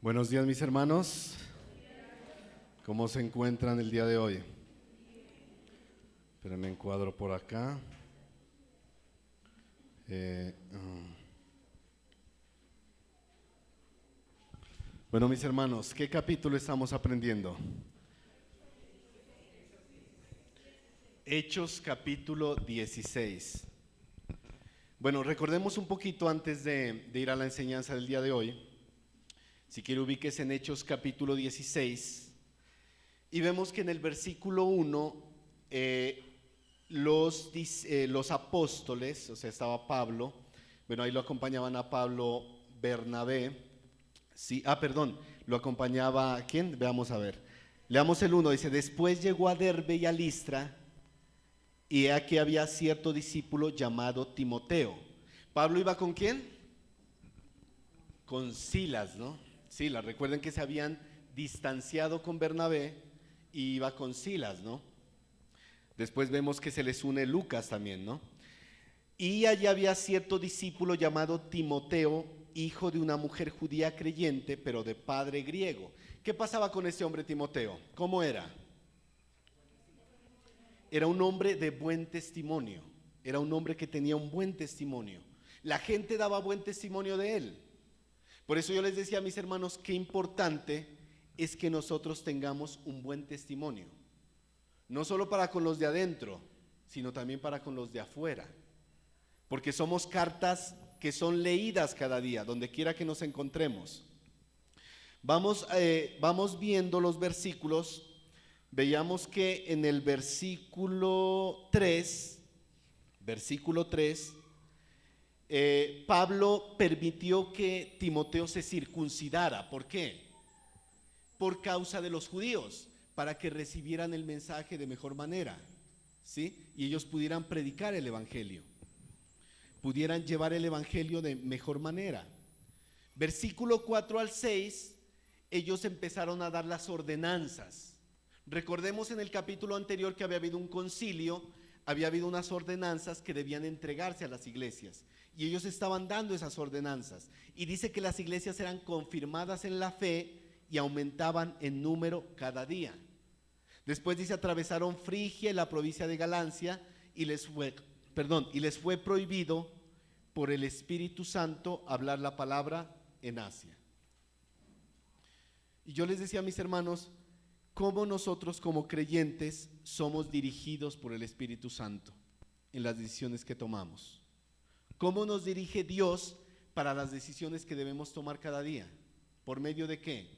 Buenos días, mis hermanos. ¿Cómo se encuentran el día de hoy? Espérenme, encuadro por acá. Bueno, mis hermanos, ¿qué capítulo estamos aprendiendo? Hechos capítulo 16. Bueno, recordemos un poquito antes de ir a la enseñanza del día de hoy. Si quiere, ubíquese en Hechos capítulo 16 y vemos que en el versículo 1 los apóstoles, o sea, estaba Pablo, bueno, ahí lo acompañaban a Pablo Bernabé, sí, lo acompañaba, ¿quién? Veamos a ver, leamos el 1, dice, después llegó a Derbe y a Listra, y aquí había cierto discípulo llamado Timoteo. ¿Pablo iba con quién? Con Silas, ¿no? Silas, recuerden que se habían distanciado con Bernabé y iba con Silas, ¿no? Después vemos que se les une Lucas también, ¿no? Y allí había cierto discípulo llamado Timoteo, hijo de una mujer judía creyente, pero de padre griego. ¿Qué pasaba con este hombre Timoteo? ¿Cómo era? Era un hombre de buen testimonio, era un hombre que tenía un buen testimonio. La gente daba buen testimonio de él. Por eso yo les decía a mis hermanos, qué importante es que nosotros tengamos un buen testimonio. No solo para con los de adentro, sino también para con los de afuera. Porque somos cartas que son leídas cada día, donde quiera que nos encontremos. Vamos viendo los versículos. Veíamos que en el versículo 3, Pablo permitió que Timoteo se circuncidara. ¿Por qué? Por causa de los judíos, para que recibieran el mensaje de mejor manera, ¿sí? Y ellos pudieran predicar el evangelio, pudieran llevar el evangelio de mejor manera. Versículo 4 al 6, ellos empezaron a dar las ordenanzas. Recordemos en el capítulo anterior que había habido un concilio, había habido unas ordenanzas que debían entregarse a las iglesias, y ellos estaban dando esas ordenanzas, y dice que las iglesias eran confirmadas en la fe y aumentaban en número cada día. Después dice, atravesaron Frigia y la provincia de Galacia, y les fue prohibido por el Espíritu Santo hablar la palabra en Asia. Y yo les decía a mis hermanos, cómo nosotros como creyentes somos dirigidos por el Espíritu Santo en las decisiones que tomamos. ¿Cómo nos dirige Dios para las decisiones que debemos tomar cada día? ¿Por medio de qué?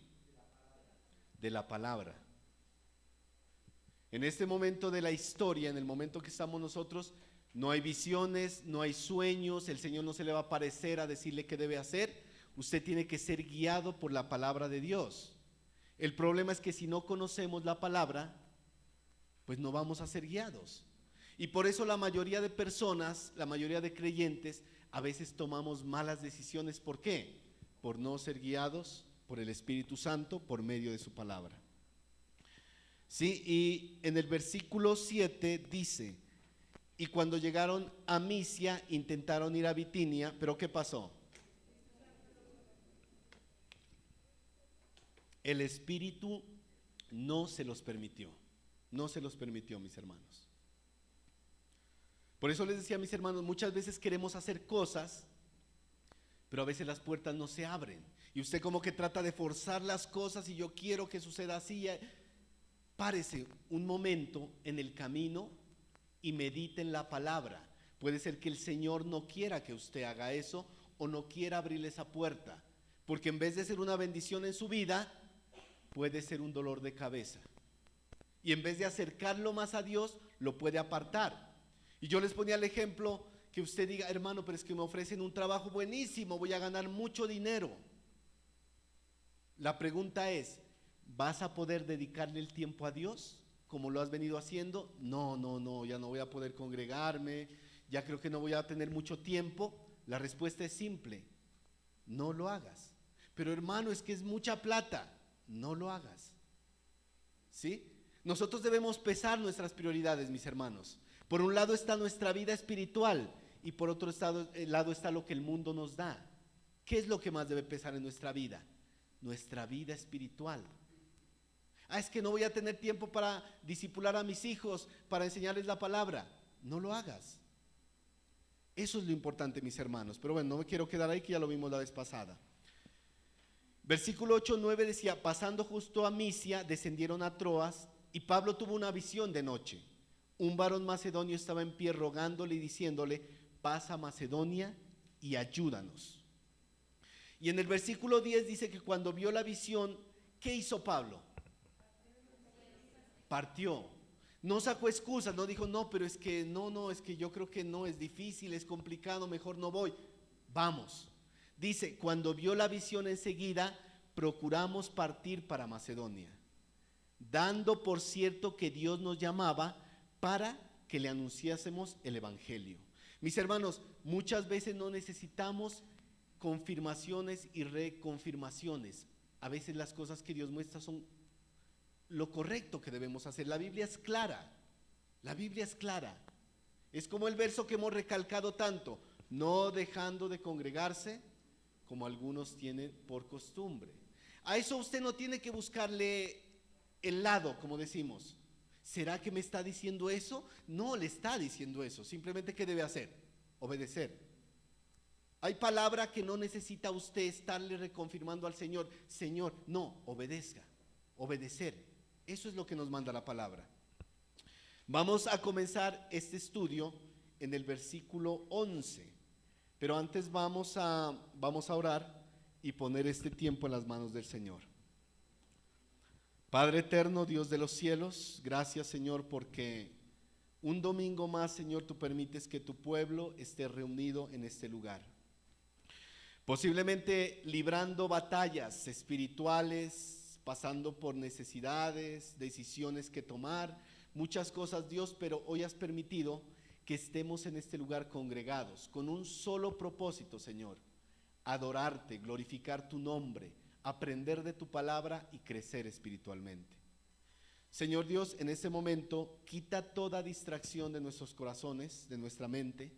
De la palabra. En este momento de la historia, en el momento que estamos nosotros, no hay visiones, no hay sueños, el Señor no se le va a aparecer a decirle qué debe hacer. Usted tiene que ser guiado por la palabra de Dios. El problema es que si no conocemos la palabra, pues no vamos a ser guiados. Y por eso la mayoría de personas, la mayoría de creyentes, a veces tomamos malas decisiones. ¿Por qué? Por no ser guiados por el Espíritu Santo por medio de su palabra. Sí, y en el versículo 7 dice, y cuando llegaron a Misia, intentaron ir a Bitinia, pero ¿qué pasó? El Espíritu no se los permitió, mis hermanos. Por eso les decía a mis hermanos, muchas veces queremos hacer cosas, pero a veces las puertas no se abren. Y usted como que trata de forzar las cosas y yo quiero que suceda así. Párese un momento en el camino y medite en la palabra. Puede ser que el Señor no quiera que usted haga eso o no quiera abrirle esa puerta, porque en vez de ser una bendición en su vida, puede ser un dolor de cabeza. Y en vez de acercarlo más a Dios, lo puede apartar. Y yo les ponía el ejemplo que usted diga, hermano, pero es que me ofrecen un trabajo buenísimo, voy a ganar mucho dinero. La pregunta es, ¿vas a poder dedicarle el tiempo a Dios como lo has venido haciendo? No, ya no voy a poder congregarme, ya creo que no voy a tener mucho tiempo. La respuesta es simple, no lo hagas. Pero hermano, es que es mucha plata, no lo hagas. ¿Sí? Nosotros debemos pesar nuestras prioridades, mis hermanos. Por un lado está nuestra vida espiritual y por otro lado está lo que el mundo nos da. ¿Qué es lo que más debe pesar en nuestra vida? nuestra vida espiritual. Es que no voy a tener tiempo para discipular a mis hijos, para enseñarles la palabra. No lo hagas. Eso es lo importante, mis hermanos. Pero bueno, no me quiero quedar ahí, que ya lo vimos la vez pasada. Versículo 8-9 decía: pasando justo a Misia, descendieron a Troas, y Pablo tuvo una visión de noche. Un varón macedonio estaba en pie rogándole y diciéndole: pasa a Macedonia y ayúdanos. Y en el versículo 10 dice que cuando vio la visión, ¿qué hizo Pablo? Partió. No sacó excusas, no dijo: no, pero es que no, es que yo creo que no, es difícil, es complicado, mejor no voy. Vamos. Dice: cuando vio la visión enseguida, procuramos partir para Macedonia, dando por cierto que Dios nos llamaba para que le anunciásemos el evangelio. Mis hermanos, muchas veces no necesitamos confirmaciones y reconfirmaciones. A veces las cosas que Dios muestra son lo correcto que debemos hacer. La Biblia es clara. La Biblia es clara. Es como el verso que hemos recalcado tanto: no dejando de congregarse, como algunos tienen por costumbre. A eso usted no tiene que buscarle el lado, como decimos. ¿Será que me está diciendo eso? No le está diciendo eso. Simplemente, ¿qué debe hacer? Obedecer. Hay palabra que no necesita usted estarle reconfirmando al Señor: Señor, no, obedezca. Obedecer. Eso es lo que nos manda la palabra. Vamos a comenzar este estudio en el versículo 11. Pero antes vamos a orar y poner este tiempo en las manos del Señor. Padre eterno, Dios de los cielos, gracias, Señor, porque un domingo más, Señor, tú permites que tu pueblo esté reunido en este lugar. Posiblemente librando batallas espirituales, pasando por necesidades, decisiones que tomar, muchas cosas, Dios, pero hoy has permitido que estemos en este lugar congregados con un solo propósito, Señor: adorarte, glorificar tu nombre, aprender de tu palabra y crecer espiritualmente. Señor Dios, en este momento quita toda distracción de nuestros corazones, de nuestra mente.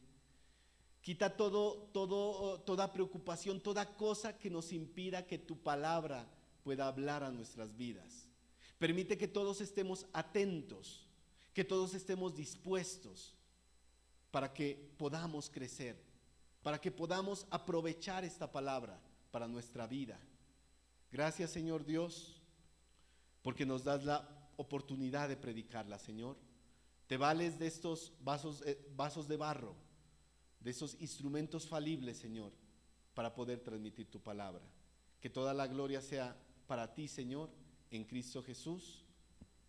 Quita toda preocupación, toda cosa que nos impida que tu palabra pueda hablar a nuestras vidas. Permite que todos estemos atentos, que todos estemos dispuestos para que podamos crecer, para que podamos aprovechar esta palabra para nuestra vida. Gracias, Señor Dios, porque nos das la oportunidad de predicarla, Señor. Te vales de estos vasos de barro, de esos instrumentos falibles, Señor, para poder transmitir tu palabra. Que toda la gloria sea para ti, Señor, en Cristo Jesús.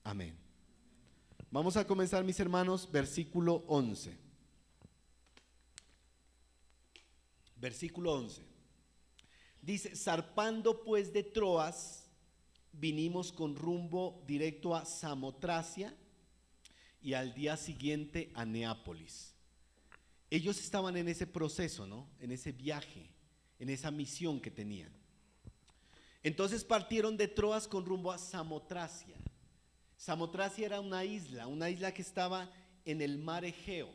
Amén. Vamos a comenzar, mis hermanos, versículo 11. Versículo 11. Dice: zarpando pues de Troas, vinimos con rumbo directo a Samotracia y al día siguiente a Neápolis. Ellos estaban en ese proceso, ¿no? En ese viaje, en esa misión que tenían. Entonces partieron de Troas con rumbo a Samotracia. Samotracia era una isla que estaba en el mar Egeo,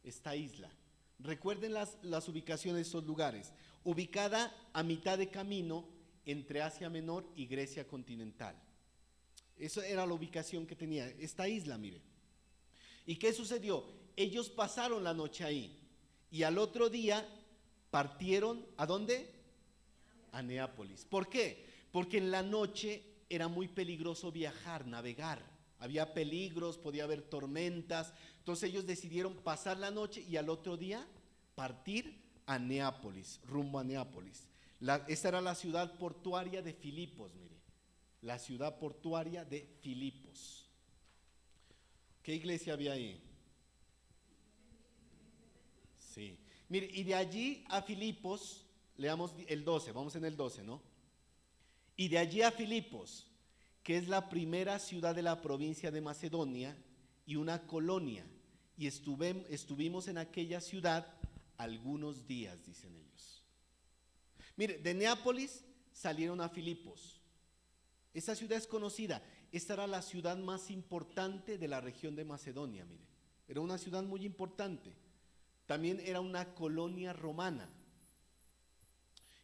esta isla. Recuerden las ubicaciones de estos lugares. Ubicada a mitad de camino entre Asia Menor y Grecia continental. Esa era la ubicación que tenía esta isla, mire. ¿Y qué sucedió? Ellos pasaron la noche ahí y al otro día partieron, ¿a dónde? A Neápolis. ¿Por qué? Porque en la noche era muy peligroso viajar, navegar. Había peligros, podía haber tormentas. Entonces ellos decidieron pasar la noche y al otro día partir a Neápolis, rumbo a Neápolis. Esta era la ciudad portuaria de Filipos, mire. La ciudad portuaria de Filipos. ¿Qué iglesia había ahí? Sí. Mire, y de allí a Filipos, leamos el 12, vamos en el 12, ¿no? Y de allí a Filipos, que es la primera ciudad de la provincia de Macedonia y una colonia, y estuvimos en aquella ciudad algunos días, dicen ellos. Mire, de Neápolis salieron a Filipos. Esa ciudad es conocida. Esta era la ciudad más importante de la región de Macedonia, mire. Era una ciudad muy importante. También era una colonia romana.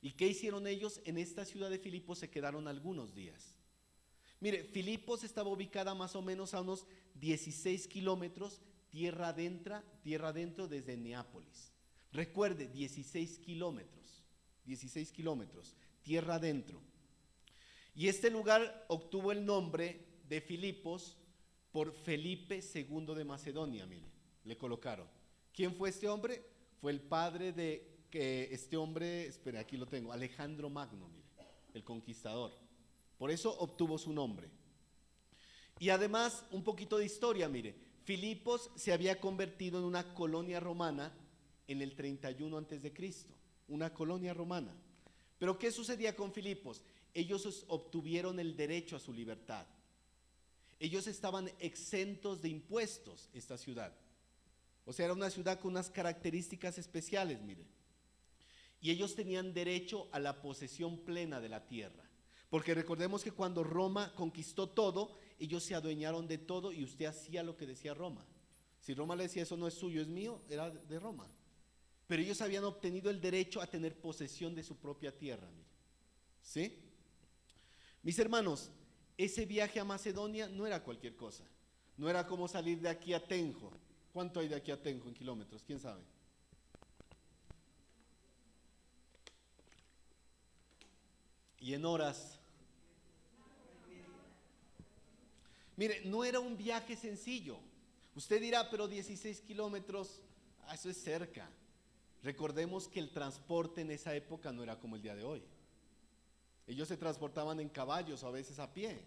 ¿Y qué hicieron ellos? En esta ciudad de Filipos se quedaron algunos días. Mire, Filipos estaba ubicada más o menos a unos 16 kilómetros tierra adentro desde Neápolis. Recuerde, 16 kilómetros, tierra adentro. Y este lugar obtuvo el nombre de Filipos por Felipe II de Macedonia, mire, le colocaron. ¿Quién fue este hombre? Fue el padre de este hombre, espera, aquí lo tengo, Alejandro Magno, mire, el conquistador. Por eso obtuvo su nombre. Y además, un poquito de historia, mire, Filipos se había convertido en una colonia romana en el 31 antes de Cristo, una colonia romana. Pero ¿qué sucedía con Filipos? Ellos obtuvieron el derecho a su libertad. Ellos estaban exentos de impuestos, esta ciudad. O sea, era una ciudad con unas características especiales, mire. Y ellos tenían derecho a la posesión plena de la tierra. Porque recordemos que cuando Roma conquistó todo, ellos se adueñaron de todo y usted hacía lo que decía Roma. Si Roma le decía eso no es suyo, es mío, era de Roma. Pero ellos habían obtenido el derecho a tener posesión de su propia tierra. Mire. ¿Sí? Mis hermanos, ese viaje a Macedonia no era cualquier cosa. No era como salir de aquí a Tenjo. ¿Cuánto hay de aquí a Tenjo en kilómetros? ¿Quién sabe? Y en horas. Mire, no era un viaje sencillo. Usted dirá, pero 16 kilómetros, eso es cerca. Recordemos que el transporte en esa época no era como el día de hoy. Ellos se transportaban en caballos o a veces a pie.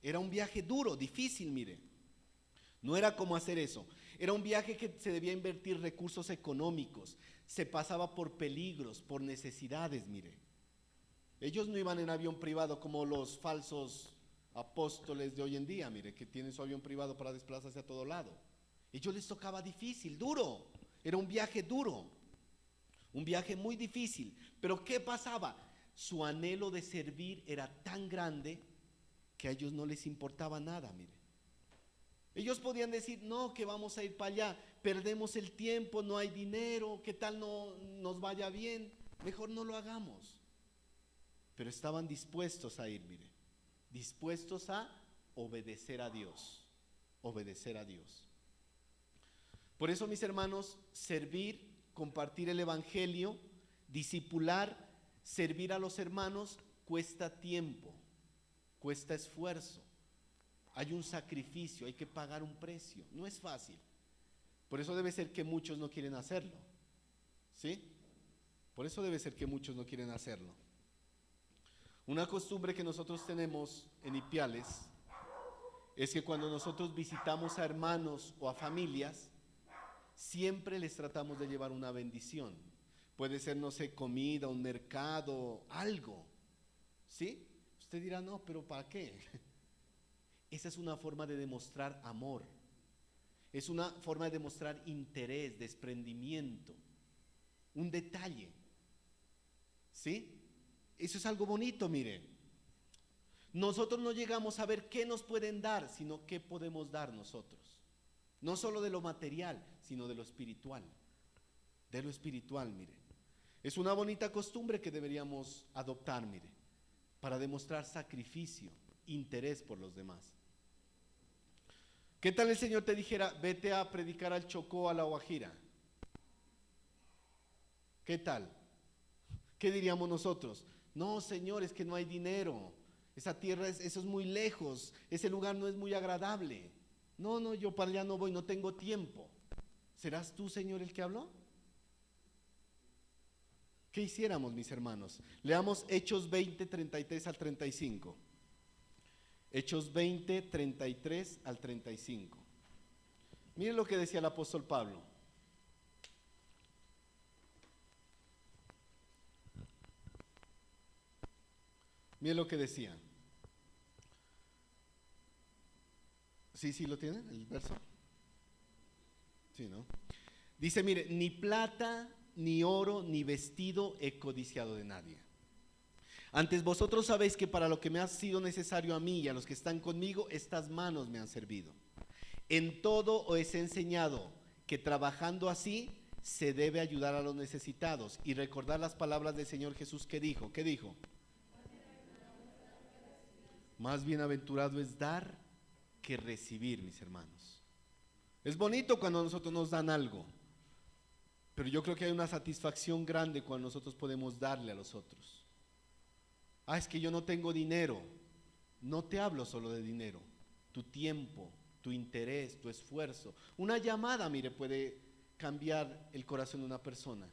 Era un viaje duro, difícil, mire. No era como hacer eso. Era un viaje que se debía invertir recursos económicos. Se pasaba por peligros, por necesidades, mire. Ellos no iban en avión privado como los falsos apóstoles de hoy en día, mire, que tienen su avión privado para desplazarse a todo lado. Ellos les tocaba difícil, duro. Era un viaje duro, un viaje muy difícil. Pero ¿qué pasaba? Su anhelo de servir era tan grande que a ellos no les importaba nada, mire. Ellos podían decir, no, que vamos a ir para allá, perdemos el tiempo, no hay dinero, ¿qué tal no nos vaya bien? Mejor no lo hagamos. Pero estaban dispuestos a ir, mire, dispuestos a obedecer a Dios, obedecer a Dios. Por eso, mis hermanos, servir, compartir el evangelio, discipular, servir a los hermanos cuesta tiempo, cuesta esfuerzo, hay un sacrificio, hay que pagar un precio, no es fácil. Por eso debe ser que muchos no quieren hacerlo, ¿sí? Por eso debe ser que muchos no quieren hacerlo. Una costumbre que nosotros tenemos en Ipiales es que cuando nosotros visitamos a hermanos o a familias, siempre les tratamos de llevar una bendición. Puede ser, no sé, comida, un mercado, algo, ¿sí? Usted dirá, no, pero ¿para qué? Esa es una forma de demostrar amor. Es una forma de demostrar interés, desprendimiento, un detalle, ¿sí? Eso es algo bonito, mire. Nosotros no llegamos a ver qué nos pueden dar, sino qué podemos dar nosotros. No solo de lo material, sino de lo espiritual. De lo espiritual, mire. Es una bonita costumbre que deberíamos adoptar, mire, para demostrar sacrificio, interés por los demás. ¿Qué tal el Señor te dijera, vete a predicar al Chocó, a la Guajira? ¿Qué tal? ¿Qué diríamos nosotros? No, Señor, es que no hay dinero. Esa tierra, eso es muy lejos. Ese lugar no es muy agradable. No, yo para allá no voy, no tengo tiempo. ¿Serás tú, Señor, el que habló? ¿Qué hiciéramos, mis hermanos? Leamos Hechos 20, 33 al 35. Hechos 20, 33 al 35. Miren lo que decía el apóstol Pablo. Miren lo que decía. ¿Sí lo tienen el verso? Sí, ¿no? Dice, mire, ni plata, ni oro, ni vestido he codiciado de nadie. Antes vosotros sabéis que para lo que me ha sido necesario a mí y a los que están conmigo, estas manos me han servido. En todo os he enseñado que trabajando así se debe ayudar a los necesitados y recordar las palabras del Señor Jesús que dijo. ¿Qué dijo? Más bienaventurado es dar que recibir, mis hermanos. Es bonito cuando a nosotros nos dan algo, pero yo creo que hay una satisfacción grande cuando nosotros podemos darle a los otros. Es que yo no tengo dinero. No te hablo solo de dinero, tu tiempo, tu interés, tu esfuerzo. Una llamada, mire, puede cambiar el corazón de una persona.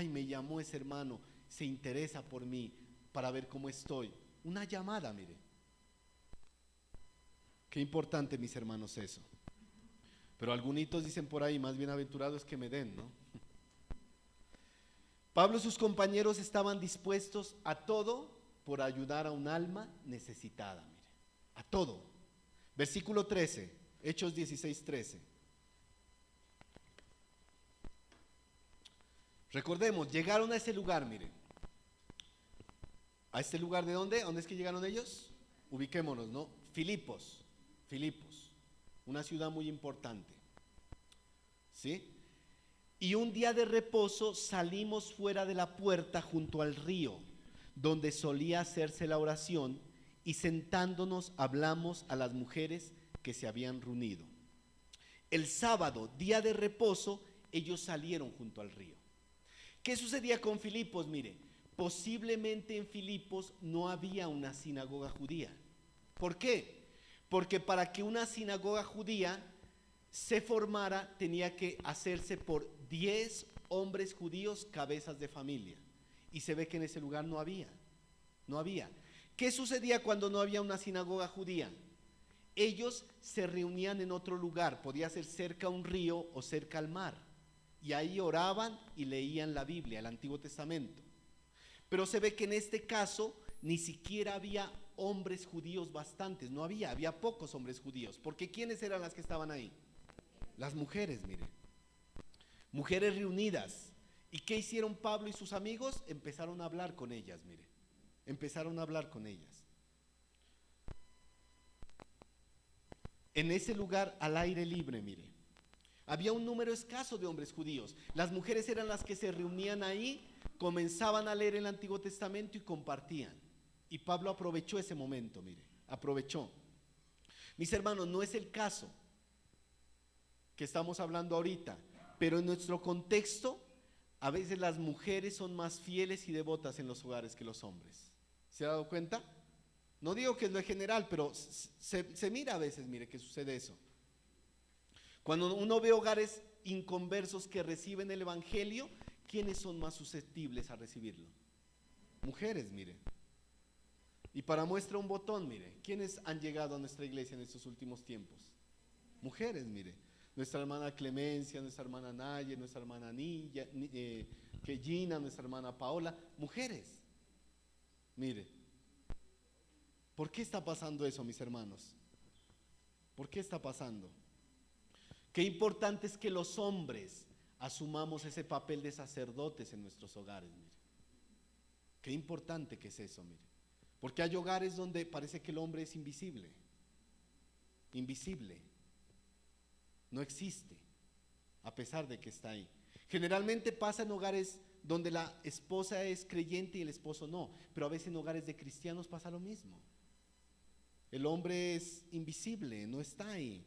Me llamó ese hermano, se interesa por mí para ver cómo estoy. Una llamada, mire. Qué importante, mis hermanos, eso. Pero algunos dicen por ahí, más bienaventurado es que me den, ¿no? Pablo y sus compañeros estaban dispuestos a todo por ayudar a un alma necesitada, mire, a todo. Versículo 13, Hechos 16:13. Recordemos, llegaron a ese lugar, mire. ¿A este lugar de dónde? ¿Dónde es que llegaron ellos? Ubiquémonos, ¿no? Filipos, una ciudad muy importante. ¿Sí? Y un día de reposo salimos fuera de la puerta junto al río, donde solía hacerse la oración, y sentándonos hablamos a las mujeres que se habían reunido. El sábado, día de reposo, ellos salieron junto al río. ¿Qué sucedía con Filipos? Mire, posiblemente en Filipos no había una sinagoga judía. ¿Por qué? Porque para que una sinagoga judía se formara, tenía que hacerse por 10 hombres judíos, cabezas de familia. Y se ve que en ese lugar no había. ¿Qué sucedía cuando no había una sinagoga judía? Ellos se reunían en otro lugar, podía ser cerca a un río o cerca al mar. Y ahí oraban y leían la Biblia, el Antiguo Testamento. Pero se ve que en este caso ni siquiera había hombres judíos bastantes, había pocos hombres judíos. Porque ¿quiénes eran las que estaban ahí? Las mujeres, mire. Mujeres reunidas. ¿Y qué hicieron Pablo y sus amigos? Empezaron a hablar con ellas, mire. En ese lugar al aire libre, mire. Había un número escaso de hombres judíos. Las mujeres eran las que se reunían ahí, comenzaban a leer el Antiguo Testamento y compartían. Y Pablo aprovechó ese momento, mire, aprovechó. Mis hermanos, no es el caso que estamos hablando ahorita, pero en nuestro contexto, a veces las mujeres son más fieles y devotas en los hogares que los hombres. ¿Se ha dado cuenta? No digo que es lo general, pero se mira a veces, mire, que sucede eso. Cuando uno ve hogares inconversos que reciben el evangelio, ¿quiénes son más susceptibles a recibirlo? Mujeres, mire. Y para muestra un botón, mire, ¿quiénes han llegado a nuestra iglesia en estos últimos tiempos? Mujeres, mire. Nuestra hermana Clemencia, nuestra hermana Naye, nuestra hermana Gina, nuestra hermana Paola, mujeres. Mire, ¿por qué está pasando eso, mis hermanos? ¿Por qué está pasando? Qué importante es que los hombres asumamos ese papel de sacerdotes en nuestros hogares, mire. Qué importante que es eso, mire. Porque hay hogares donde parece que el hombre es invisible. No existe, a pesar de que está ahí. Generalmente pasa en hogares donde la esposa es creyente y el esposo no, pero a veces en hogares de cristianos pasa lo mismo. El hombre es invisible, no está ahí,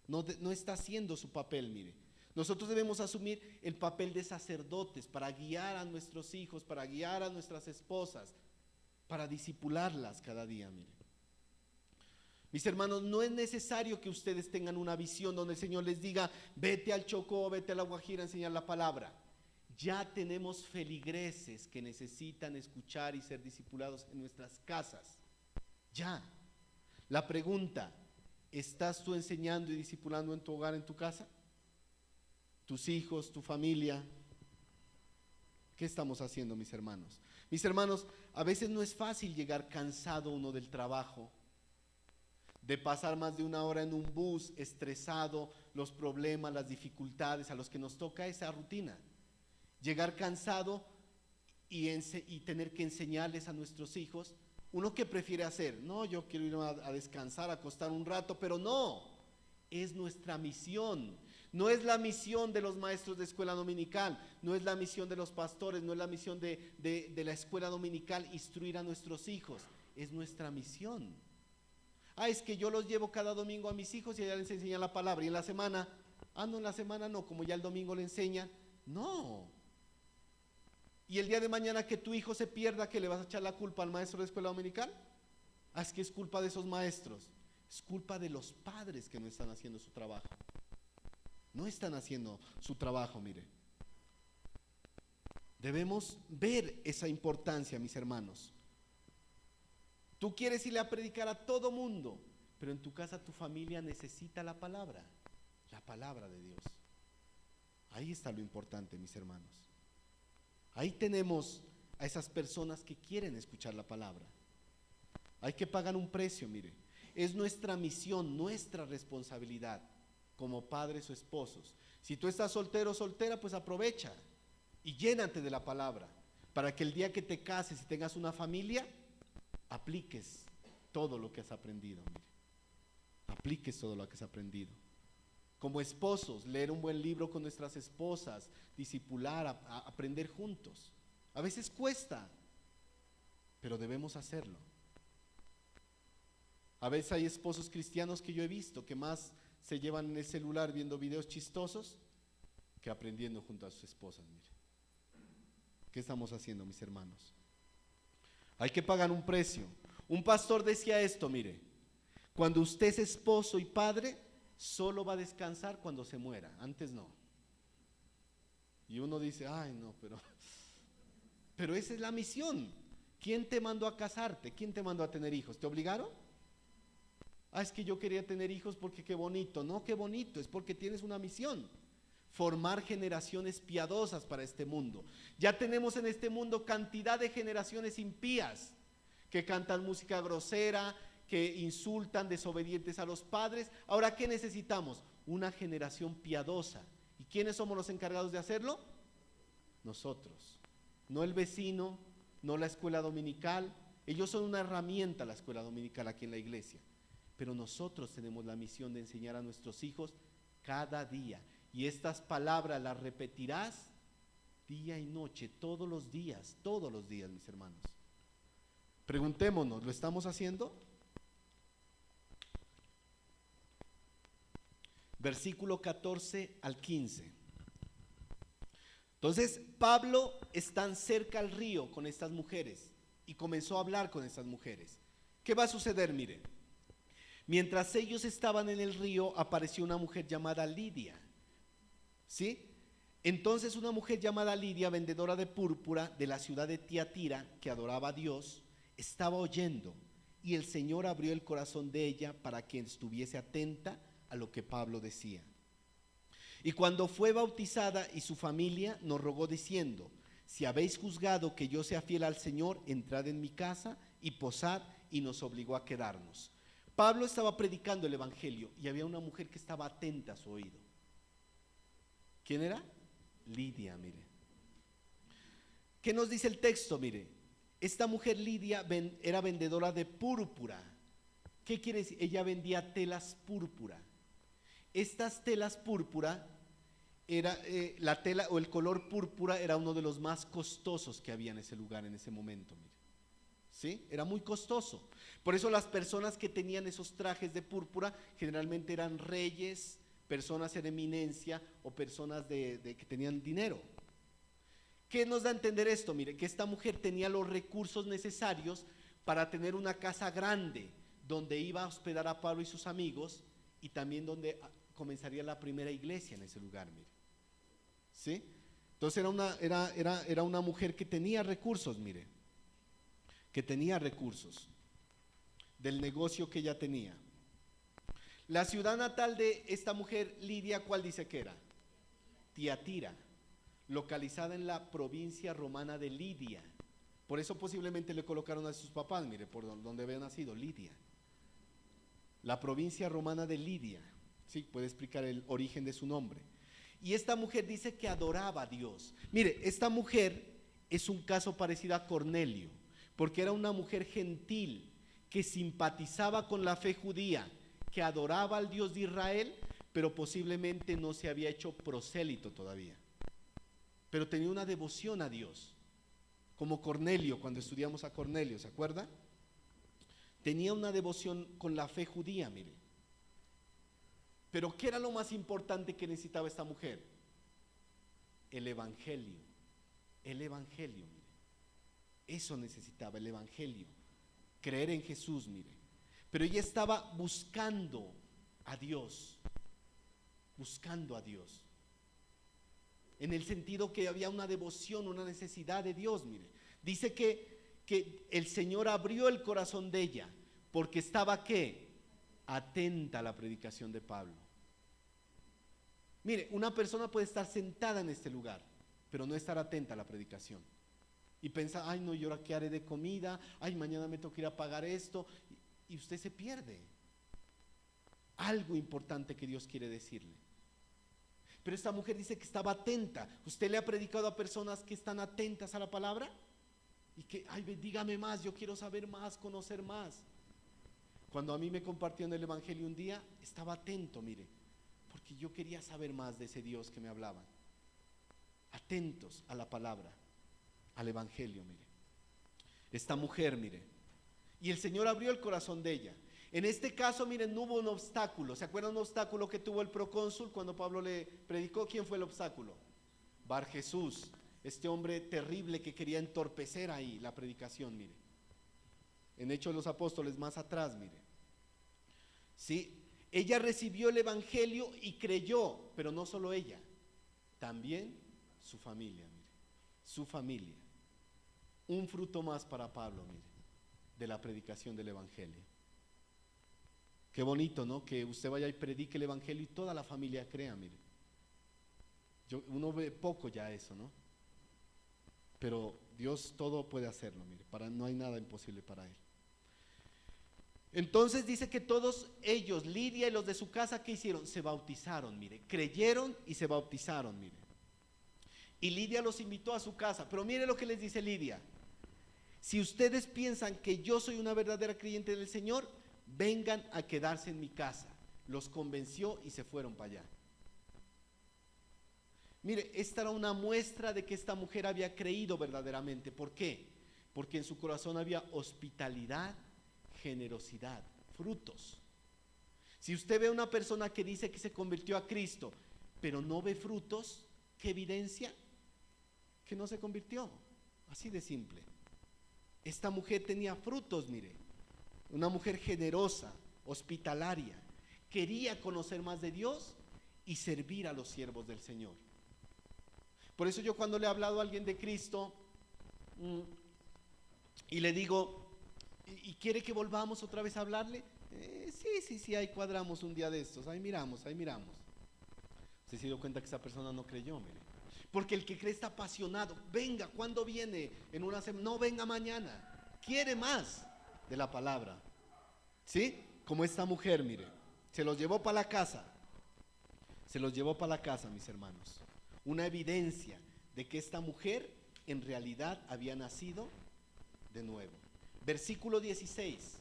no está haciendo su papel, mire. Nosotros debemos asumir el papel de sacerdotes para guiar a nuestros hijos, para guiar a nuestras esposas, para discipularlas cada día, mire. Mis hermanos, no es necesario que ustedes tengan una visión donde el Señor les diga, vete al Chocó, vete a la Guajira a enseñar la palabra. Ya tenemos feligreses que necesitan escuchar y ser discipulados en nuestras casas. Ya. La pregunta, ¿estás tú enseñando y discipulando en tu hogar, en tu casa? ¿Tus hijos, tu familia? ¿Qué estamos haciendo, mis hermanos? Mis hermanos, a veces no es fácil llegar cansado uno del trabajo, de pasar más de una hora en un bus, estresado, los problemas, las dificultades a los que nos toca esa rutina. Llegar cansado y tener que enseñarles a nuestros hijos. ¿Uno qué prefiere hacer? No, yo quiero ir a descansar, a acostar un rato, pero no, es nuestra misión. No es la misión de los maestros de escuela dominical, no es la misión de los pastores, no es la misión de la escuela dominical instruir a nuestros hijos, es nuestra misión. Es que yo los llevo cada domingo a mis hijos y allá les enseñan la palabra, y en la semana, no, en la semana no, como ya el domingo le enseñan, no. Y el día de mañana que tu hijo se pierda, ¿qué le vas a echar la culpa al maestro de escuela dominical? Es que es culpa de esos maestros, es culpa de los padres que no están haciendo su trabajo. No están haciendo su trabajo, mire. Debemos ver esa importancia, mis hermanos. Tú quieres irle a predicar a todo mundo, pero en tu casa tu familia necesita la palabra de Dios. Ahí está lo importante, mis hermanos. Ahí tenemos a esas personas que quieren escuchar la palabra. Hay que pagar un precio, mire. Es nuestra misión, nuestra responsabilidad como padres o esposos. Si tú estás soltero o soltera, pues aprovecha y llénate de la palabra para que el día que te cases y tengas una familia, apliques todo lo que has aprendido. Mire. Apliques todo lo que has aprendido. Como esposos, leer un buen libro con nuestras esposas, discipular, aprender juntos. A veces cuesta, pero debemos hacerlo. A veces hay esposos cristianos que yo he visto que más se llevan en el celular viendo videos chistosos que aprendiendo junto a sus esposas. Mire, ¿qué estamos haciendo, mis hermanos? Hay que pagar un precio. Un pastor decía esto, mire, cuando usted es esposo y padre, solo va a descansar cuando se muera, antes no. Y uno dice, no, pero esa es la misión. ¿Quién te mandó a casarte? ¿Quién te mandó a tener hijos? ¿Te obligaron? Es que yo quería tener hijos porque qué bonito. No, qué bonito, es porque tienes una misión. Formar generaciones piadosas para este mundo. Ya tenemos en este mundo cantidad de generaciones impías que cantan música grosera, que insultan, desobedientes a los padres. Ahora, ¿qué necesitamos? Una generación piadosa. ¿Y quiénes somos los encargados de hacerlo? Nosotros. No el vecino, no la escuela dominical. Ellos son una herramienta, la escuela dominical aquí en la iglesia. Pero nosotros tenemos la misión de enseñar a nuestros hijos cada día. Y estas palabras las repetirás día y noche, todos los días, mis hermanos. Preguntémonos, ¿lo estamos haciendo? Versículo 14 al 15. Entonces, Pablo está cerca al río con estas mujeres y comenzó a hablar con estas mujeres. ¿Qué va a suceder? Mire, mientras ellos estaban en el río, apareció una mujer llamada Lidia. ¿Sí? Entonces una mujer llamada Lidia, vendedora de púrpura de la ciudad de Tiatira, que adoraba a Dios, estaba oyendo, y el Señor abrió el corazón de ella para que estuviese atenta a lo que Pablo decía. Y cuando fue bautizada y su familia, nos rogó diciendo: si habéis juzgado que yo sea fiel al Señor, entrad en mi casa y posad, y nos obligó a quedarnos. Pablo estaba predicando el evangelio y había una mujer que estaba atenta a su oído. ¿Quién era? Lidia, mire. ¿Qué nos dice el texto? Mire, esta mujer Lidia era vendedora de púrpura. ¿Qué quiere decir? Ella vendía telas púrpura. Estas telas púrpura, la tela o el color púrpura era uno de los más costosos que había en ese lugar, en ese momento, mire. ¿Sí? Era muy costoso. Por eso las personas que tenían esos trajes de púrpura generalmente eran reyes, personas en eminencia o personas que tenían dinero. ¿Qué nos da a entender esto? Mire, que esta mujer tenía los recursos necesarios para tener una casa grande donde iba a hospedar a Pablo y sus amigos, y también donde comenzaría la primera iglesia en ese lugar, mire. ¿Sí? Entonces era una mujer que tenía recursos, mire, que tenía recursos del negocio que ella tenía. La ciudad natal de esta mujer Lidia, ¿cuál dice que era? Tiatira, localizada en la provincia romana de Lidia. Por eso posiblemente le colocaron a sus papás, mire, por donde había nacido, Lidia. La provincia romana de Lidia, sí, puede explicar el origen de su nombre. Y esta mujer dice que adoraba a Dios. Mire, esta mujer es un caso parecido a Cornelio, porque era una mujer gentil que simpatizaba con la fe judía, que adoraba al Dios de Israel, pero posiblemente no se había hecho prosélito todavía. Pero tenía una devoción a Dios, como Cornelio, cuando estudiamos a Cornelio, ¿se acuerda? Tenía una devoción con la fe judía, mire. Pero ¿qué era lo más importante que necesitaba esta mujer? El evangelio. El evangelio, mire. Eso necesitaba, el evangelio. Creer en Jesús, mire. Pero ella estaba buscando a Dios. Buscando a Dios. En el sentido que había una devoción, una necesidad de Dios, mire. Dice que el Señor abrió el corazón de ella, porque estaba, ¿qué? Atenta a la predicación de Pablo. Mire, una persona puede estar sentada en este lugar, pero no estar atenta a la predicación. Y pensar, ay no, ¿y ahora qué haré de comida? Ay, mañana me toca ir a pagar esto. Y usted se pierde. Algo importante que Dios quiere decirle. Pero esta mujer dice que estaba atenta. ¿Usted le ha predicado a personas que están atentas a la palabra? Y que, ay, dígame más, yo quiero saber más, conocer más. Cuando a mí me compartieron el evangelio un día, estaba atento, mire, porque yo quería saber más de ese Dios que me hablaba. Atentos a la palabra, al evangelio, mire. Esta mujer, mire, y el Señor abrió el corazón de ella. En este caso, miren, no hubo un obstáculo. ¿Se acuerdan un obstáculo que tuvo el procónsul cuando Pablo le predicó? ¿Quién fue el obstáculo? Bar Jesús, este hombre terrible que quería entorpecer ahí la predicación, mire. En Hechos de los Apóstoles, más atrás, mire. Sí, ella recibió el evangelio y creyó, pero no solo ella, también su familia, mire. Su familia. Un fruto más para Pablo, mire, de la predicación del evangelio. Qué bonito, ¿no? Que usted vaya y predique el evangelio y toda la familia crea, mire. Uno ve poco ya eso, ¿no? Pero Dios todo puede hacerlo, mire. No hay nada imposible para Él. Entonces dice que todos ellos, Lidia y los de su casa, ¿qué hicieron? Se bautizaron, mire. Creyeron y se bautizaron, mire. Y Lidia los invitó a su casa. Pero mire lo que les dice Lidia. Si ustedes piensan que yo soy una verdadera creyente del Señor, vengan a quedarse en mi casa. Los convenció y se fueron para allá. Mire, esta era una muestra de que esta mujer había creído verdaderamente. ¿Por qué? Porque en su corazón había hospitalidad, generosidad, frutos. Si usted ve a una persona que dice que se convirtió a Cristo, pero no ve frutos, ¿qué evidencia? Que no se convirtió. Así de simple. Esta mujer tenía frutos, mire. Una mujer generosa, hospitalaria, quería conocer más de Dios y servir a los siervos del Señor. Por eso yo cuando le he hablado a alguien de Cristo y le digo, ¿y quiere que volvamos otra vez a hablarle? Sí, ahí cuadramos un día de estos, ahí miramos. Se dio cuenta que esa persona no creyó, mire. Porque el que cree está apasionado. Venga, ¿cuándo viene? En una semana. No, venga mañana. Quiere más de la palabra. ¿Sí? Como esta mujer, mire. Se los llevó para la casa. Mis hermanos. Una evidencia de que esta mujer en realidad había nacido de nuevo. Versículo 16.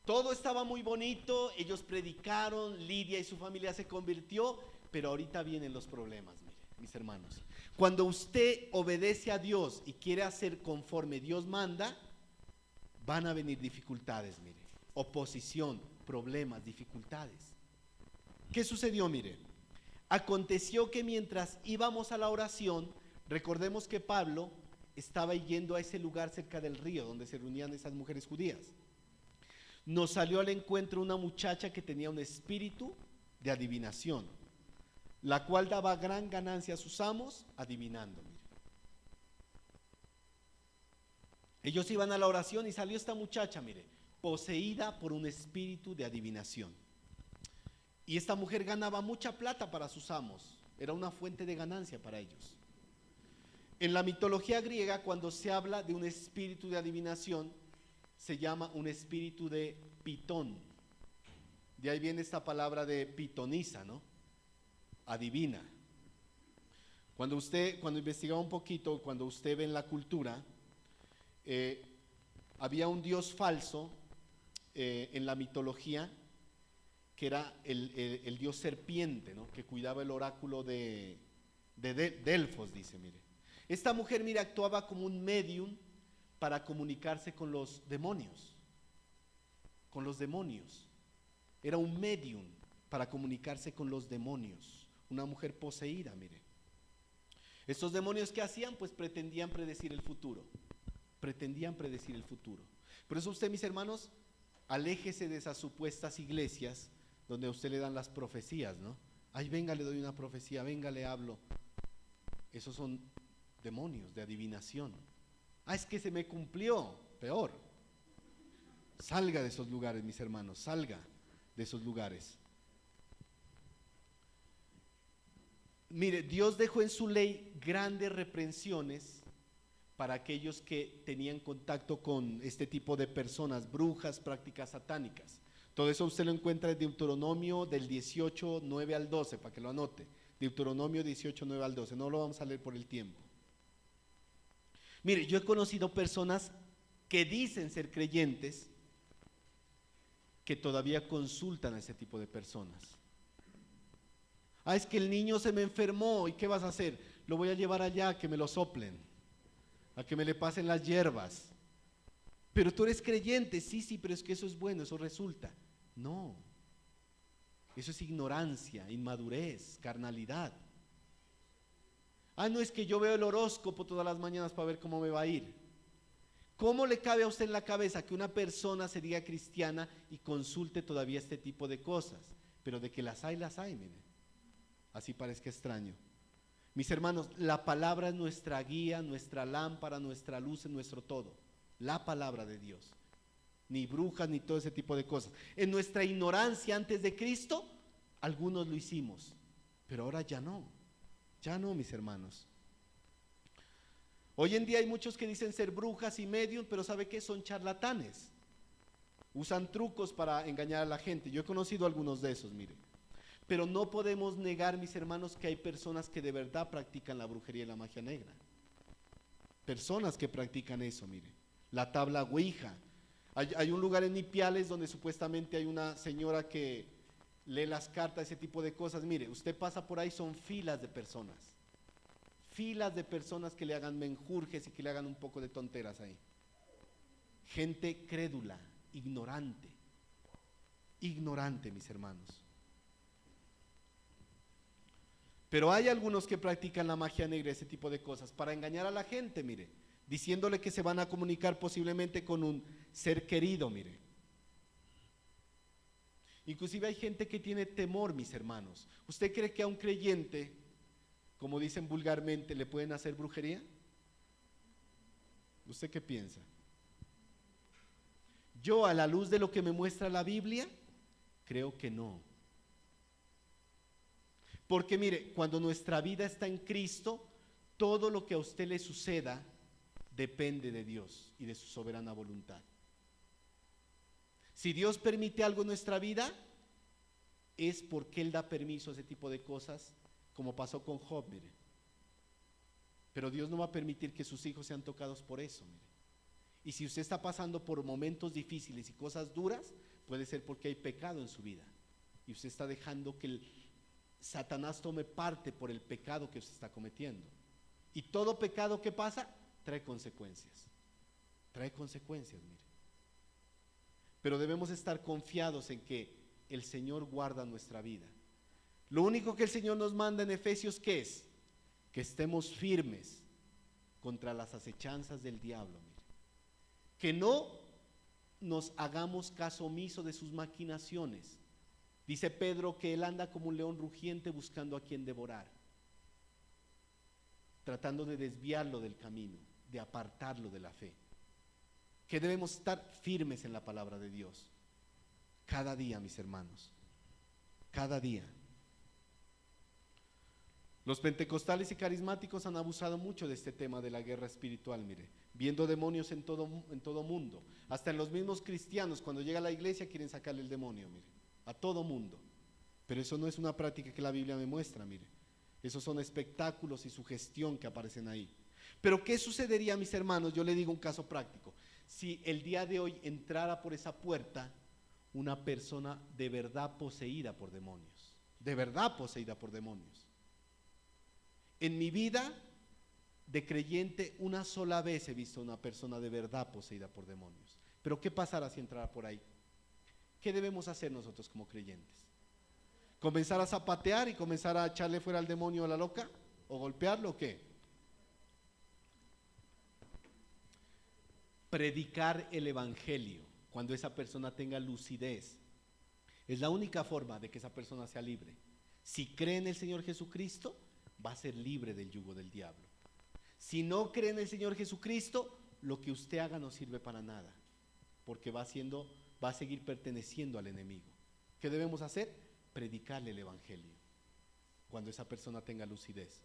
Todo estaba muy bonito, ellos predicaron, Lidia y su familia se convirtió, pero ahorita vienen los problemas, mire, mis hermanos. Cuando usted obedece a Dios y quiere hacer conforme Dios manda, van a venir dificultades, mire, oposición, problemas, dificultades. ¿Qué sucedió? Mire, aconteció que mientras íbamos a la oración, recordemos que Pablo estaba yendo a ese lugar cerca del río donde se reunían esas mujeres judías. Nos salió al encuentro una muchacha que tenía un espíritu de adivinación, la cual daba gran ganancia a sus amos adivinando. Mire. Ellos iban a la oración y salió esta muchacha, mire, poseída por un espíritu de adivinación. Y esta mujer ganaba mucha plata para sus amos, era una fuente de ganancia para ellos. En la mitología griega, cuando se habla de un espíritu de adivinación, se llama un espíritu de pitón. De ahí viene esta palabra de pitonisa, ¿no? Adivina. Cuando investiga un poquito, cuando usted ve en la cultura, había un dios falso en la mitología que era el dios serpiente, ¿no? Que cuidaba el oráculo de Delfos, dice, mire. Esta mujer, mire, actuaba como un medium para comunicarse con los demonios. Con los demonios. Era un medium para comunicarse con los demonios. Una mujer poseída, mire. Estos demonios, ¿qué hacían? Pues pretendían predecir el futuro. Pretendían predecir el futuro. Por eso usted, mis hermanos, aléjese de esas supuestas iglesias donde a usted le dan las profecías, ¿no? Ay, venga, le doy una profecía, venga, le hablo. Esos son demonios de adivinación. Ah, es que se me cumplió. Peor. Salga de esos lugares, mis hermanos, salga de esos lugares. Mire, Dios dejó en su ley grandes reprensiones para aquellos que tenían contacto con este tipo de personas, brujas, prácticas satánicas. Todo eso usted lo encuentra en Deuteronomio del 18, 9 al 12, para que lo anote. Deuteronomio 18, 9 al 12, no lo vamos a leer por el tiempo. Mire, yo he conocido personas que dicen ser creyentes, que todavía consultan a ese tipo de personas. Ah, es que el niño se me enfermó, ¿y qué vas a hacer? Lo voy a llevar allá a que me lo soplen, a que me le pasen las hierbas. Pero tú eres creyente, sí, pero es que eso es bueno, eso resulta. No, eso es ignorancia, inmadurez, carnalidad. Ah, no, es que yo veo el horóscopo todas las mañanas para ver cómo me va a ir. ¿Cómo le cabe a usted en la cabeza que una persona se diga cristiana y consulte todavía este tipo de cosas? Pero de que las hay, mire. Así parezca extraño. Mis hermanos, la palabra es nuestra guía, nuestra lámpara, nuestra luz, nuestro todo. La palabra de Dios. Ni brujas, ni todo ese tipo de cosas. En nuestra ignorancia antes de Cristo, algunos lo hicimos, pero ahora ya no, mis hermanos. Hoy en día hay muchos que dicen ser brujas y medium, pero ¿sabe qué? Son charlatanes. Usan trucos para engañar a la gente. Yo he conocido algunos de esos, mire. Pero no podemos negar, mis hermanos, que hay personas que de verdad practican la brujería y la magia negra. Personas que practican eso, mire. La tabla Ouija. Hay un lugar en Ipiales donde supuestamente hay una señora que lee las cartas, ese tipo de cosas. Mire, usted pasa por ahí, son filas de personas. Filas de personas que le hagan menjurjes y que le hagan un poco de tonteras ahí. Gente crédula, ignorante, mis hermanos. Pero hay algunos que practican la magia negra, ese tipo de cosas, para engañar a la gente, mire, diciéndole que se van a comunicar posiblemente con un ser querido, mire. Inclusive hay gente que tiene temor, mis hermanos. ¿Usted cree que a un creyente, como dicen vulgarmente, le pueden hacer brujería? ¿Usted qué piensa? Yo, a la luz de lo que me muestra la Biblia, creo que no. Porque mire, cuando nuestra vida está en Cristo, todo lo que a usted le suceda depende de Dios y de su soberana voluntad. Si Dios permite algo en nuestra vida, es porque Él da permiso a ese tipo de cosas, como pasó con Job, mire. Pero Dios no va a permitir que sus hijos sean tocados por eso, mire. Y si usted está pasando por momentos difíciles y cosas duras, puede ser porque hay pecado en su vida. Y usted está dejando que Satanás tome parte por el pecado que usted está cometiendo. Y todo pecado que pasa trae consecuencias. Trae consecuencias, mire. Pero debemos estar confiados en que el Señor guarda nuestra vida. Lo único que el Señor nos manda en Efesios, ¿qué es? Que estemos firmes contra las acechanzas del diablo, mire. Que no nos hagamos caso omiso de sus maquinaciones. Dice Pedro que él anda como un león rugiente buscando a quien devorar, tratando de desviarlo del camino, de apartarlo de la fe. Que debemos estar firmes en la palabra de Dios. Cada día, mis hermanos. Cada día. Los pentecostales y carismáticos han abusado mucho de este tema de la guerra espiritual, mire. Viendo demonios en todo mundo. Hasta en los mismos cristianos, cuando llega a la iglesia, quieren sacarle el demonio, mire. A todo mundo. Pero eso no es una práctica que la Biblia me muestra, mire. Esos son espectáculos y sugestión que aparecen ahí. Pero ¿qué sucedería, mis hermanos? Yo le digo un caso práctico. Si el día de hoy entrara por esa puerta una persona de verdad poseída por demonios. De verdad poseída por demonios. En mi vida de creyente, una sola vez he visto a una persona de verdad poseída por demonios. Pero ¿qué pasará si entrara por ahí? ¿Qué debemos hacer nosotros como creyentes? ¿Comenzar a zapatear y comenzar a echarle fuera al demonio a la loca? ¿O golpearlo o qué? Predicar el evangelio cuando esa persona tenga lucidez. Es la única forma de que esa persona sea libre. Si cree en el Señor Jesucristo, va a ser libre del yugo del diablo. Si no cree en el Señor Jesucristo, lo que usted haga no sirve para nada, porque va a seguir perteneciendo al enemigo. ¿Qué debemos hacer? Predicarle el evangelio cuando esa persona tenga lucidez.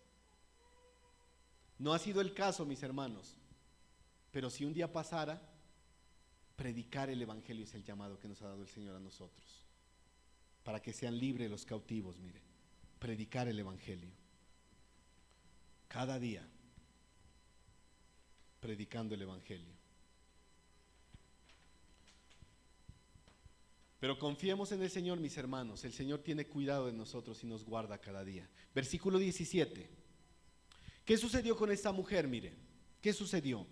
No ha sido el caso, mis hermanos, pero si un día pasara, predicar el evangelio es el llamado que nos ha dado el Señor a nosotros, para que sean libres los cautivos. Mire, predicar el evangelio cada día, predicando el evangelio. Pero confiemos en el Señor, mis hermanos. El Señor tiene cuidado de nosotros y nos guarda cada día. Versículo 17. ¿Qué sucedió con esta mujer? Mire, ¿qué sucedió?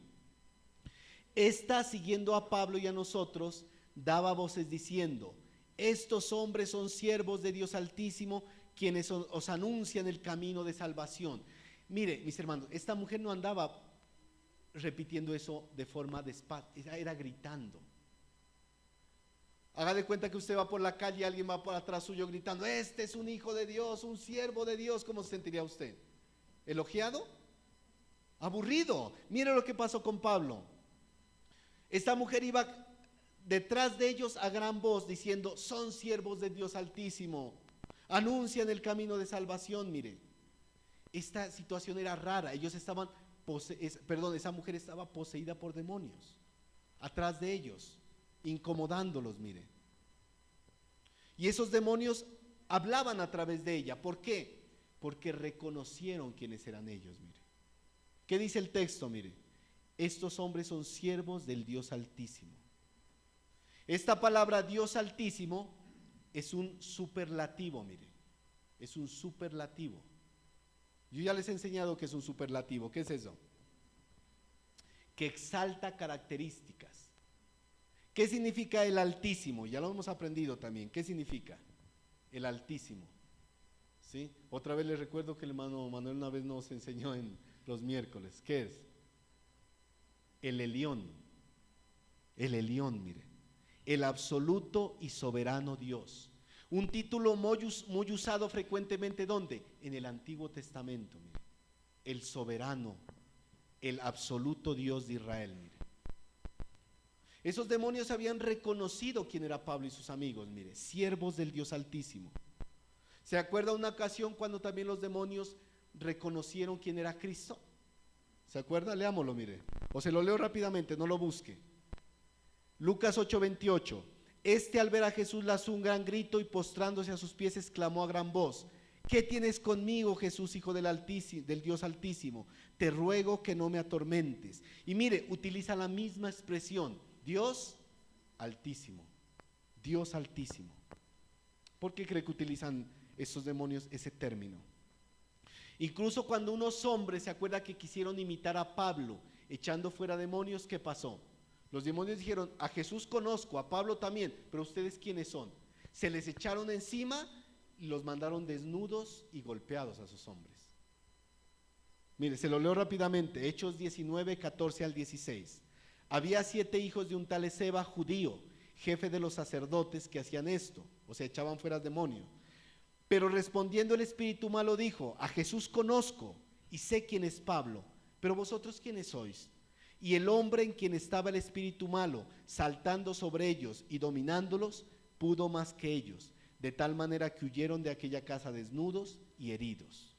Esta, siguiendo a Pablo y a nosotros, daba voces diciendo: estos hombres son siervos de Dios Altísimo, quienes os anuncian el camino de salvación. Mire, mis hermanos, esta mujer no andaba repitiendo eso de forma despacio, era gritando. Haga de cuenta que usted va por la calle y alguien va por atrás suyo gritando: este es un hijo de Dios, un siervo de Dios. ¿Cómo se sentiría usted? ¿Elogiado? Aburrido. Mire lo que pasó con Pablo. Esta mujer iba detrás de ellos a gran voz diciendo: son siervos de Dios Altísimo, anuncian el camino de salvación. Mire, esta situación era rara. Ellos estaban esa mujer estaba poseída por demonios atrás de ellos, incomodándolos. Mire, y esos demonios hablaban a través de ella. ¿Por qué? Porque reconocieron quiénes eran ellos. Mire, ¿qué dice el texto? Mire, estos hombres son siervos del Dios Altísimo. Esta palabra Dios Altísimo es un superlativo. Mire, es un superlativo. Yo ya les he enseñado que es un superlativo. ¿Qué es eso? Que exalta características. ¿Qué significa el Altísimo? Ya lo hemos aprendido también. ¿Qué significa el Altísimo? ¿Sí? Otra vez les recuerdo que el hermano Manuel una vez nos enseñó en los miércoles. ¿Qué es? El Elión. El Elión, mire. El absoluto y soberano Dios. Un título muy usado frecuentemente, ¿dónde? En el Antiguo Testamento. Mire. El soberano, el absoluto Dios de Israel. Mire. Esos demonios habían reconocido quién era Pablo y sus amigos. Mire, siervos del Dios Altísimo. ¿Se acuerda una ocasión cuando también los demonios reconocieron quién era Cristo? ¿Se acuerda? Leámoslo, mire. O se lo leo rápidamente, no lo busque. Lucas 8:28. Este, al ver a Jesús, lanzó un gran grito y postrándose a sus pies exclamó a gran voz: ¿qué tienes conmigo, Jesús, Hijo del Dios Altísimo? Te ruego que no me atormentes. Y mire, utiliza la misma expresión: Dios Altísimo. Dios Altísimo. ¿Por qué cree que utilizan estos demonios ese término? Incluso cuando unos hombres, se acuerda que quisieron imitar a Pablo echando fuera demonios, ¿qué pasó? Los demonios dijeron: a Jesús conozco, a Pablo también, pero ustedes ¿quiénes son? Se les echaron encima y los mandaron desnudos y golpeados a sus hombres. Mire, se lo leo rápidamente. Hechos 19, 14 al 16. Había 7 hijos de un tal Esceva, judío, jefe de los sacerdotes, que hacían esto, o sea, echaban fuera demonios. Pero respondiendo el espíritu malo dijo: a Jesús conozco y sé quién es Pablo, pero vosotros ¿quiénes sois? Y el hombre en quien estaba el espíritu malo, saltando sobre ellos y dominándolos, pudo más que ellos, de tal manera que huyeron de aquella casa desnudos y heridos.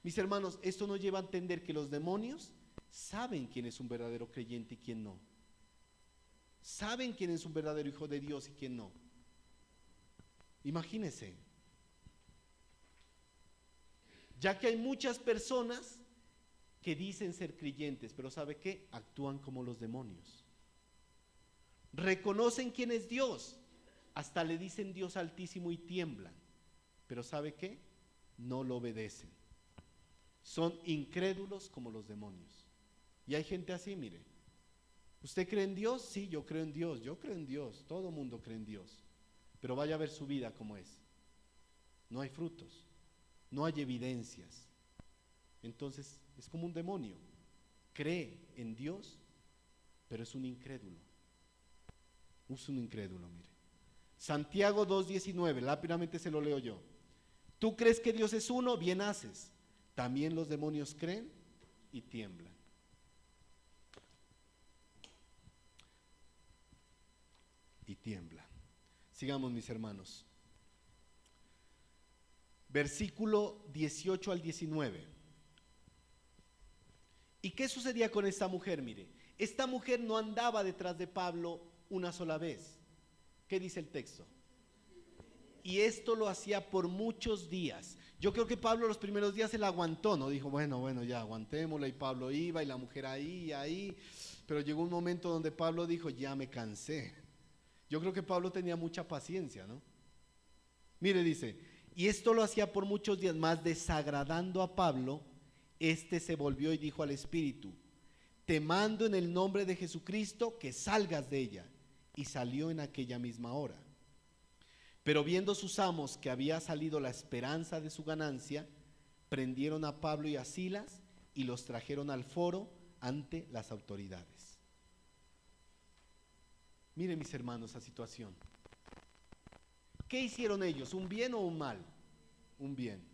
Mis hermanos, esto nos lleva a entender que los demonios saben quién es un verdadero creyente y quién no. Saben quién es un verdadero hijo de Dios y quién no. Imagínense. Ya que hay muchas personas que dicen ser creyentes, pero ¿sabe qué? Actúan como los demonios. Reconocen quién es Dios, hasta le dicen Dios Altísimo y tiemblan, pero ¿sabe qué? No lo obedecen. Son incrédulos como los demonios. Y hay gente así, mire. ¿Usted cree en Dios? Sí, yo creo en Dios, todo mundo cree en Dios. Pero vaya a ver su vida como es. No hay frutos, no hay evidencias. Entonces es como un demonio. Cree en Dios, pero es un incrédulo. Es un incrédulo, mire. Santiago 2:19, rápidamente se lo leo yo. Tú crees que Dios es uno, bien haces. También los demonios creen y tiemblan. Y tiemblan. Sigamos, mis hermanos. Versículo 18 al 19. ¿Y qué sucedía con esta mujer? Mire, esta mujer no andaba detrás de Pablo una sola vez. ¿Qué dice el texto? Y esto lo hacía por muchos días. Yo creo que Pablo los primeros días se la aguantó, ¿no? Dijo, bueno, ya aguantémosla, y Pablo iba, y la mujer ahí. Pero llegó un momento donde Pablo dijo, ya me cansé. Yo creo que Pablo tenía mucha paciencia, ¿no? Mire, dice, y esto lo hacía por muchos días, más desagradando a Pablo, este se volvió y dijo al espíritu, te mando en el nombre de Jesucristo que salgas de ella. Y salió en aquella misma hora. Pero viendo sus amos que había salido la esperanza de su ganancia, prendieron a Pablo y a Silas y los trajeron al foro ante las autoridades. Miren, mis hermanos, esa situación. ¿Qué hicieron ellos? ¿Un bien o un mal? Un bien.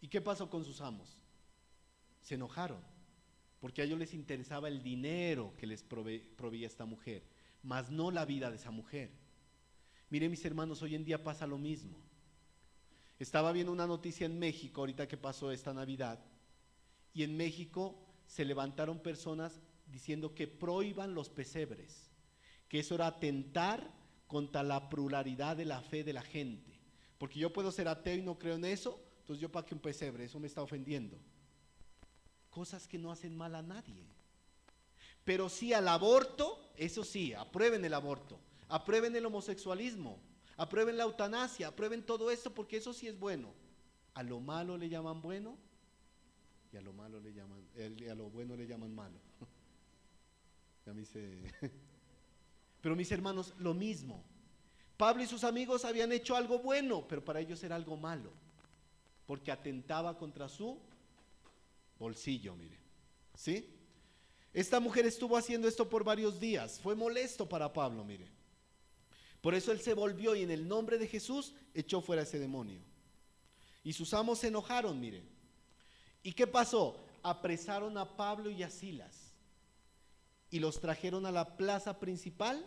¿Y qué pasó con sus amos? Se enojaron, porque a ellos les interesaba el dinero que les proveía esta mujer, mas no la vida de esa mujer. Miren, mis hermanos, hoy en día pasa lo mismo. Estaba viendo una noticia en México ahorita que pasó esta Navidad, y en México se levantaron personas diciendo que prohíban los pesebres, que eso era atentar contra la pluralidad de la fe de la gente, porque yo puedo ser ateo y no creo en eso, entonces yo para qué un pesebre, eso me está ofendiendo. Cosas que no hacen mal a nadie. Pero sí al aborto, eso sí, aprueben el aborto, aprueben el homosexualismo, aprueben la eutanasia, aprueben todo esto porque eso sí es bueno. A lo malo le llaman bueno y a lo malo le llaman, a lo bueno le llaman malo. A mí se... Pero mis hermanos, lo mismo. Pablo y sus amigos habían hecho algo bueno, pero para ellos era algo malo, porque atentaba contra su bolsillo, mire. ¿Sí? Esta mujer estuvo haciendo esto por varios días. Fue molesto para Pablo, mire. Por eso él se volvió y en el nombre de Jesús echó fuera ese demonio. Y sus amos se enojaron, mire. ¿Y qué pasó? Apresaron a Pablo y a Silas y los trajeron a la plaza principal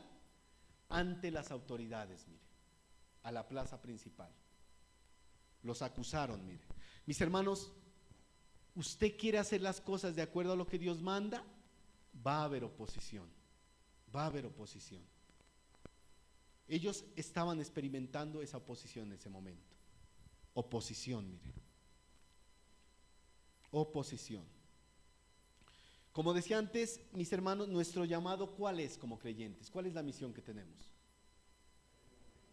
ante las autoridades, mire. A la plaza principal. Los acusaron, mire. Mis hermanos, ¿usted quiere hacer las cosas de acuerdo a lo que Dios manda? Va a haber oposición, va a haber oposición. Ellos estaban experimentando esa oposición en ese momento. Oposición, mire. Oposición. Como decía antes, mis hermanos, nuestro llamado, ¿cuál es como creyentes? ¿Cuál es la misión que tenemos?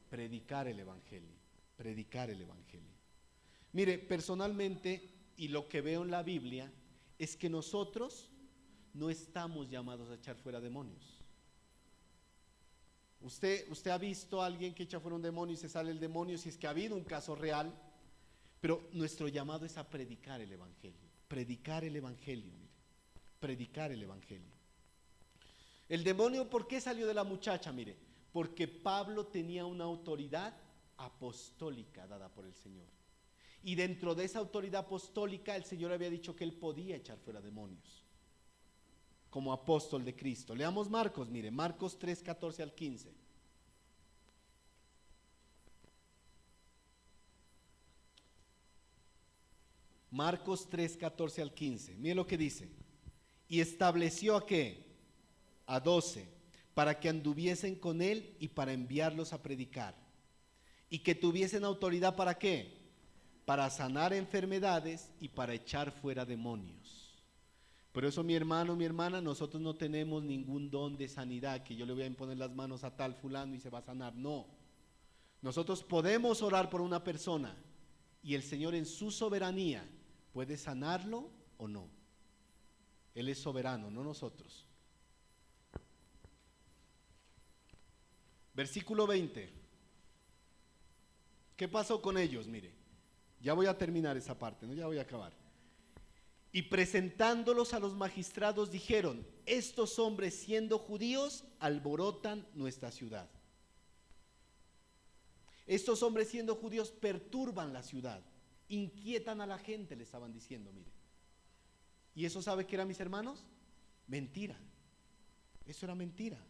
Predicar el Evangelio, predicar el Evangelio. Mire, personalmente, y lo que veo en la Biblia, es que nosotros no estamos llamados a echar fuera demonios. Usted ha visto a alguien que echa fuera un demonio y se sale el demonio, si es que ha habido un caso real, pero nuestro llamado es a predicar el Evangelio. Predicar el Evangelio, mire. Predicar el Evangelio. El demonio, ¿por qué salió de la muchacha? Mire, porque Pablo tenía una autoridad apostólica dada por el Señor. Y dentro de esa autoridad apostólica el Señor había dicho que él podía echar fuera demonios como apóstol de Cristo. Leamos Marcos, mire, Marcos 3, 14 al 15. Marcos 3, 14 al 15. Mire lo que dice. Y estableció ¿a qué? A 12, para que anduviesen con él y para enviarlos a predicar. Y que tuviesen autoridad ¿para qué? Para sanar enfermedades y para echar fuera demonios. Por eso, mi hermano, mi hermana, nosotros no tenemos ningún don de sanidad, que yo le voy a imponer las manos a tal fulano y se va a sanar. No, Nosotros podemos orar por una persona y el Señor en su soberanía puede sanarlo o no. Él es soberano, no nosotros. Versículo 20. ¿Qué pasó con ellos? Mire, ya voy a terminar esa parte, ¿no? Ya voy a acabar. Y presentándolos a los magistrados dijeron: estos hombres, siendo judíos, alborotan nuestra ciudad. Estos hombres, siendo judíos, perturban la ciudad, inquietan a la gente, le estaban diciendo, mire. ¿Y eso sabe qué era, mis hermanos? Mentira. Eso era mentira.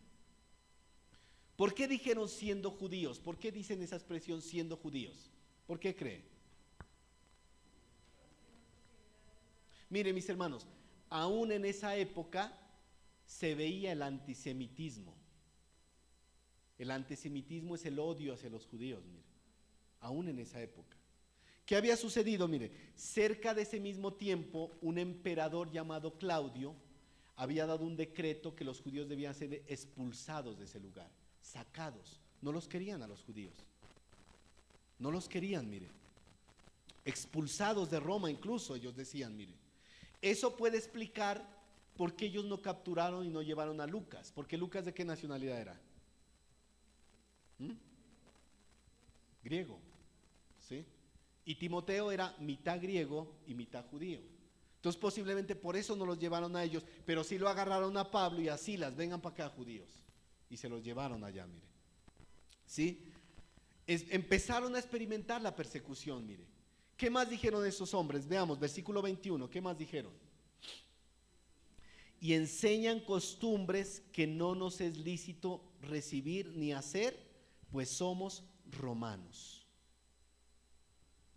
¿Por qué dijeron siendo judíos? ¿Por qué dicen esa expresión siendo judíos? ¿Por qué cree? Mire, mis hermanos, aún en esa época se veía el antisemitismo. El antisemitismo es el odio hacia los judíos, mire, aún en esa época. ¿Qué había sucedido? Mire, cerca de ese mismo tiempo, un emperador llamado Claudio había dado un decreto que los judíos debían ser expulsados de ese lugar, sacados. No los querían a los judíos. No los querían, mire. Expulsados de Roma incluso, ellos decían, mire. Eso puede explicar por qué ellos no capturaron y no llevaron a Lucas. Porque Lucas, ¿de qué nacionalidad era? Griego, ¿sí? Y Timoteo era mitad griego y mitad judío. Entonces posiblemente por eso no los llevaron a ellos, pero sí lo agarraron a Pablo y a Silas: vengan para acá, judíos. Y se los llevaron allá, mire. ¿Sí? Empezaron a experimentar la persecución, mire. ¿Qué más dijeron esos hombres? Veamos, versículo 21, ¿qué más dijeron? Y enseñan costumbres que no nos es lícito recibir ni hacer, pues somos romanos.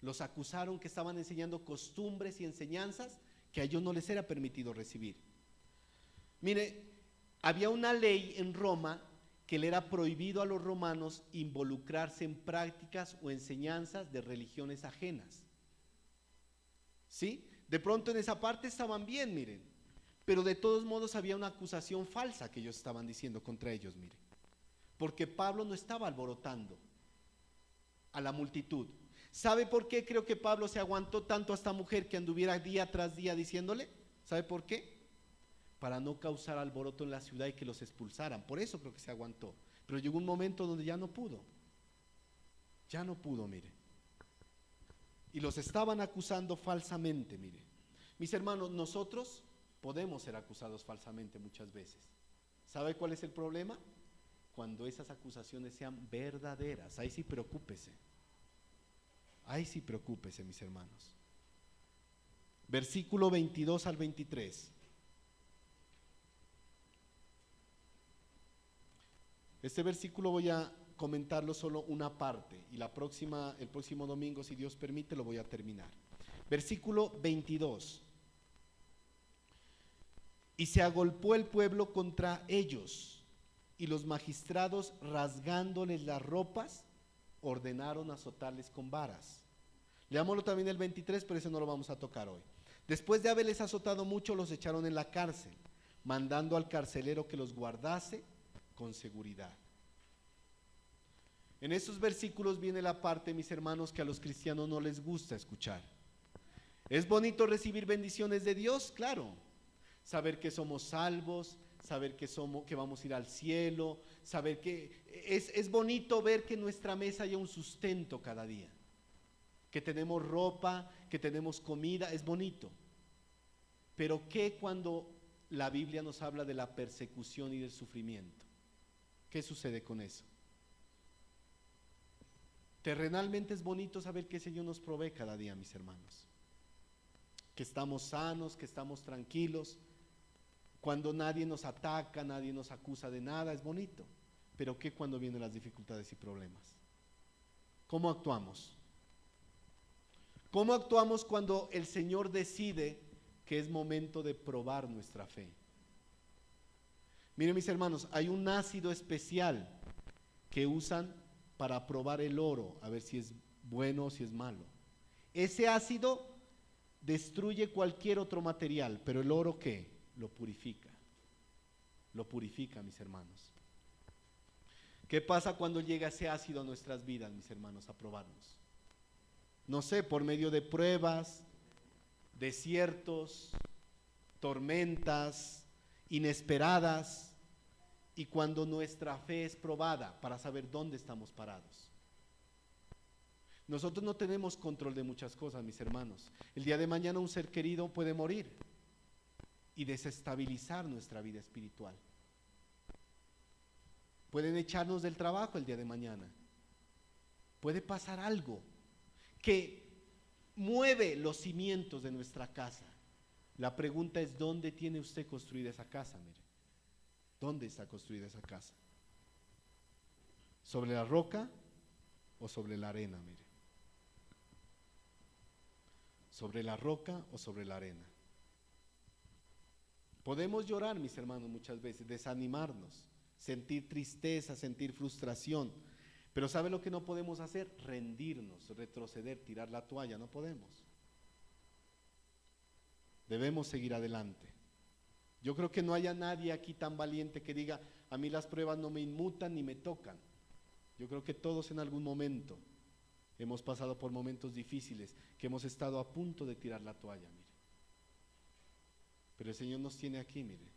Los acusaron que estaban enseñando costumbres y enseñanzas que a ellos no les era permitido recibir. Mire, había una ley en Roma que le era prohibido a los romanos involucrarse en prácticas o enseñanzas de religiones ajenas. ¿Sí? De pronto en esa parte estaban bien, miren, pero de todos modos había una acusación falsa que ellos estaban diciendo contra ellos, miren, porque Pablo no estaba alborotando a la multitud. ¿Sabe por qué creo que Pablo se aguantó tanto a esta mujer que anduviera día tras día diciéndole? ¿Sabe por qué? Para no causar alboroto en la ciudad y que los expulsaran. Por eso creo que se aguantó. Pero llegó un momento donde ya no pudo. Ya no pudo, mire. Y los estaban acusando falsamente, mire. Mis hermanos, nosotros podemos ser acusados falsamente muchas veces. ¿Sabe cuál es el problema? Cuando esas acusaciones sean verdaderas. Ahí sí preocúpese. Ahí sí preocúpese, mis hermanos. Versículo 22 al 23. Este versículo voy a comentarlo solo una parte y el próximo domingo, si Dios permite, lo voy a terminar. Versículo 22. Y se agolpó el pueblo contra ellos, y los magistrados, rasgándoles las ropas, ordenaron azotarles con varas. Leámoslo también el 23, pero ese no lo vamos a tocar hoy. Después de haberles azotado mucho, los echaron en la cárcel, mandando al carcelero que los guardase con seguridad. En estos versículos viene la parte, mis hermanos, que a los cristianos no les gusta escuchar. ¿Es bonito recibir bendiciones de Dios? Claro. Saber que somos salvos, saber que vamos a ir al cielo, saber que es bonito ver que en nuestra mesa haya un sustento cada día, que tenemos ropa, que tenemos comida, es bonito. Pero ¿qué cuando la Biblia nos habla de la persecución y del sufrimiento? ¿Qué sucede con eso? Terrenalmente es bonito saber que el Señor nos provee cada día, mis hermanos, que estamos sanos, que estamos tranquilos, cuando nadie nos ataca, nadie nos acusa de nada, es bonito. Pero ¿qué cuando vienen las dificultades y problemas? ¿Cómo actuamos? ¿Cómo actuamos cuando el Señor decide que es momento de probar nuestra fe? Miren, mis hermanos, hay un ácido especial que usan para probar el oro, a ver si es bueno o si es malo. Ese ácido destruye cualquier otro material, pero el oro, ¿qué? Lo purifica. Lo purifica, mis hermanos. ¿Qué pasa cuando llega ese ácido a nuestras vidas, mis hermanos, a probarnos? No sé, por medio de pruebas, desiertos, tormentas inesperadas, y cuando nuestra fe es probada para saber dónde estamos parados. Nosotros no tenemos control de muchas cosas, mis hermanos. El día de mañana un ser querido puede morir y desestabilizar nuestra vida espiritual. Pueden echarnos del trabajo el día de mañana. Puede pasar algo que mueve los cimientos de nuestra casa. La pregunta es, ¿dónde tiene usted construida esa casa? Mire, ¿dónde está construida esa casa? ¿Sobre la roca o sobre la arena? Mire, ¿sobre la roca o sobre la arena? Podemos llorar, mis hermanos, muchas veces, desanimarnos, sentir tristeza, sentir frustración, pero ¿sabe lo que no podemos hacer? Rendirnos, retroceder, tirar la toalla. No podemos. Debemos seguir adelante. Yo creo que no haya nadie aquí tan valiente que diga, a mí las pruebas no me inmutan ni me tocan. Yo creo que todos en algún momento hemos pasado por momentos difíciles, que hemos estado a punto de tirar la toalla, mire. Pero el Señor nos tiene aquí, mire.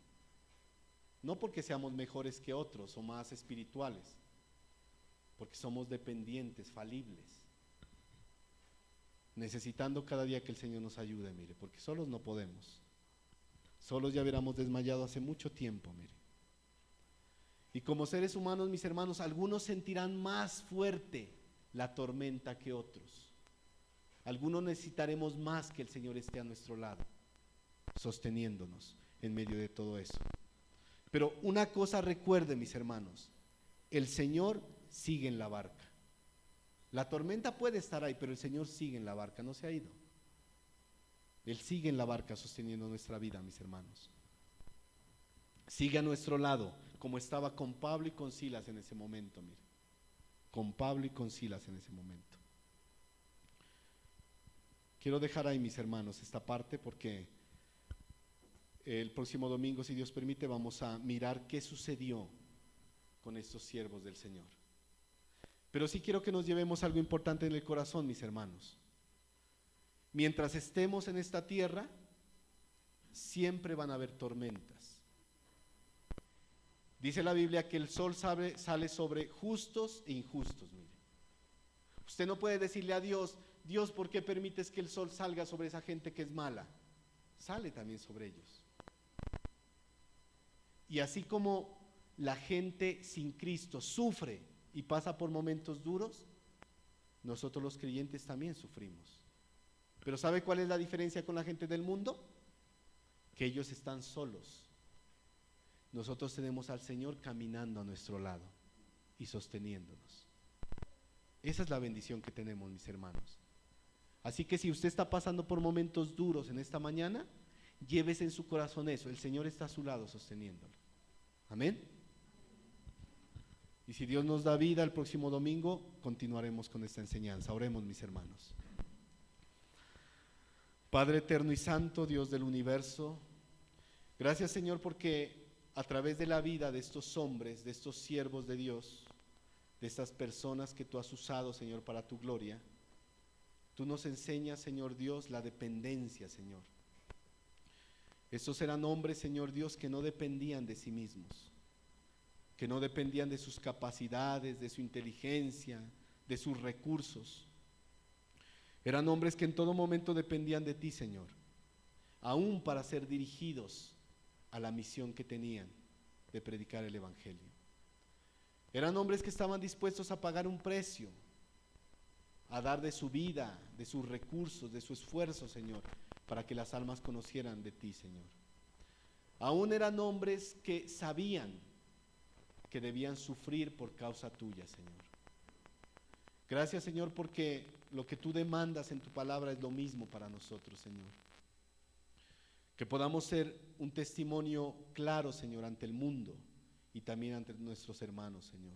No porque seamos mejores que otros o más espirituales, porque somos dependientes, falibles, necesitando cada día que el Señor nos ayude, mire, porque solos no podemos. Solos ya hubiéramos desmayado hace mucho tiempo, mire. Y como seres humanos, mis hermanos, algunos sentirán más fuerte la tormenta que otros. Algunos necesitaremos más que el Señor esté a nuestro lado, sosteniéndonos en medio de todo eso. Pero una cosa recuerden, mis hermanos, el Señor sigue en la barca. La tormenta puede estar ahí, pero el Señor sigue en la barca, no se ha ido. Él sigue en la barca sosteniendo nuestra vida, mis hermanos. Sigue a nuestro lado, como estaba con Pablo y con Silas en ese momento, mire. Con Pablo y con Silas en ese momento. Quiero dejar ahí, mis hermanos, esta parte porque el próximo domingo, si Dios permite, vamos a mirar qué sucedió con estos siervos del Señor. Pero sí quiero que nos llevemos algo importante en el corazón, mis hermanos. Mientras estemos en esta tierra, siempre van a haber tormentas. Dice la Biblia que el sol sale sobre justos e injustos, mire. Usted no puede decirle a Dios, Dios, ¿por qué permites que el sol salga sobre esa gente que es mala? Sale también sobre ellos. Y así como la gente sin Cristo sufre y pasa por momentos duros, nosotros los creyentes también sufrimos. Pero ¿sabe cuál es la diferencia con la gente del mundo? Que ellos están solos. Nosotros tenemos al Señor caminando a nuestro lado y sosteniéndonos. Esa es la bendición que tenemos, mis hermanos. Así que si usted está pasando por momentos duros en esta mañana, llévese en su corazón eso, el Señor está a su lado sosteniéndolo. Amén. Y si Dios nos da vida, el próximo domingo continuaremos con esta enseñanza. Oremos, mis hermanos. Padre eterno y santo, Dios del universo, gracias, Señor, porque a través de la vida de estos hombres, de estos siervos de Dios, de estas personas que tú has usado, Señor, para tu gloria, tú nos enseñas, Señor Dios, la dependencia, Señor. Estos eran hombres, Señor Dios, que no dependían de sí mismos, que no dependían de sus capacidades, de su inteligencia, de sus recursos. Eran hombres que en todo momento dependían de ti, Señor, aún para ser dirigidos a la misión que tenían de predicar el Evangelio. Eran hombres que estaban dispuestos a pagar un precio, a dar de su vida, de sus recursos, de su esfuerzo, Señor, para que las almas conocieran de ti, Señor. Aún eran hombres que sabían que debían sufrir por causa tuya, Señor. Gracias, Señor, porque lo que tú demandas en tu palabra es lo mismo para nosotros, Señor. Que podamos ser un testimonio claro, Señor, ante el mundo y también ante nuestros hermanos, Señor.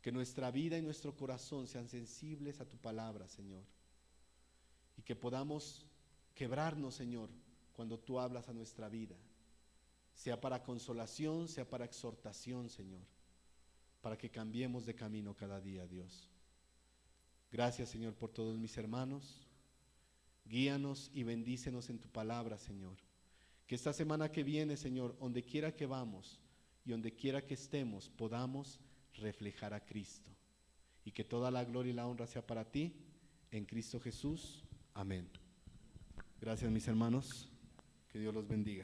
Que nuestra vida y nuestro corazón sean sensibles a tu palabra, Señor. Y que podamos quebrarnos, Señor, cuando tú hablas a nuestra vida. Sea para consolación, sea para exhortación, Señor. para que cambiemos de camino cada día, Dios. Gracias, Señor, por todos mis hermanos. Guíanos y bendícenos en tu palabra, Señor. Que esta semana que viene, Señor, donde quiera que vamos y donde quiera que estemos, podamos reflejar a Cristo. Y que toda la gloria y la honra sea para ti, en Cristo Jesús. Amén. Gracias, mis hermanos. Que Dios los bendiga.